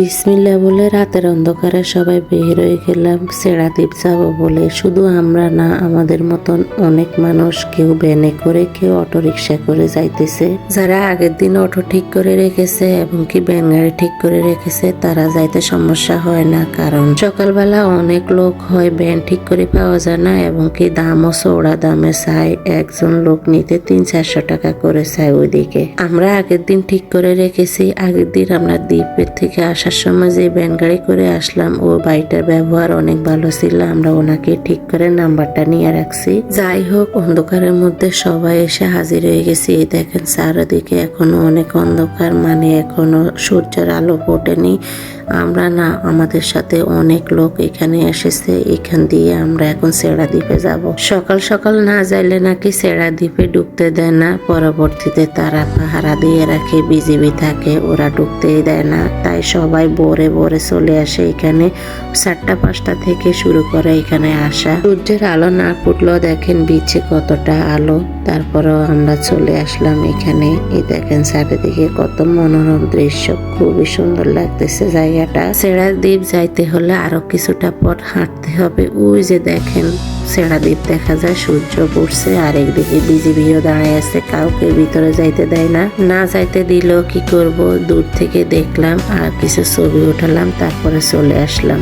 বিসমিল্লাহ বলে রাতের অন্ধকারে সবাই বের হয়ে গেলাম সেরাদ্বীপ যাবো বলে। শুধু আমরা না, আমাদের মতন অনেক মানুষ, কেউ ভ্যানে করে, কেউ অটো রিক্সা করে যাইতেছে। যারা আগের দিন অটো ঠিক করে রেখেছে এবং কি ভ্যান গাড়ি ঠিক করে রেখেছে তারা যাইতে সমস্যা হয় না, কারণ সকালবেলা অনেক লোক হয়, ভ্যান ঠিক করে পাওয়া যায় না এবং কি দামও চৌড়া দামে চায়। একজন লোক নিতে 300-400 টাকা করে চায় ওইদিকে। আমরা আগের দিন ঠিক করে রেখেছি। আগের দিন আমরা দ্বীপের থেকে আসার সময় যে ভ্যান গাড়ি করে আসলাম, ও বাইটার ব্যবহার অনেক ভালো ছিল। আমরা ওনাকে ঠিক করে নাম্বারটা নিয়ে রাখছি। যাই হোক, অন্ধকারের মধ্যে সবাই এসে হাজির হয়ে গেছি। এই দেখেন চারিদিকে এখনো অনেক অন্ধকার, মানে এখনো সূর্যের আলো ফোটেনি। আমরা না, আমাদের সাথে অনেক লোক এখানে এসেছে। এখান দিয়ে আমরা এখন সেরাদ্বীপে যাব। সকাল সকাল না যাইলে নাকি সেরাদ্বীপে ঢুকতে দেয় না। পরবর্তীতে তারা পাহারা দিয়ে রাখে, বিজিবি থাকে, ওরা ঢুকতেই দেয় না। তাই সবাই ভোরে ভোরে চলে আসে এখানে। 4টা-5টা থেকে শুরু করে এখানে আসা। সূর্যের আলো না ফুটলেও দেখেন বিচে কতটা আলো। তারপরেও আমরা চলে আসলাম এখানে। এই দেখেন চারিদিকে কত মনোরম দৃশ্য, খুবই সুন্দর লাগতেছে জায়গাটা। সেরাদ্বীপ যাইতে হলে আরো কিছুটা পথ হাঁটতে হবে। ওই যে দেখেন সেরাদ্বীপ দেখা যায়, সূর্য পড়ছে, আর একদিকে বিজিবিও দাঁড়ায় আছে, কাউকে ভিতরে যাইতে দেয় না। না যাইতে দিলেও কি করব, দূর থেকে দেখলাম আর কিছু ছবি উঠালাম, তারপরে চলে আসলাম।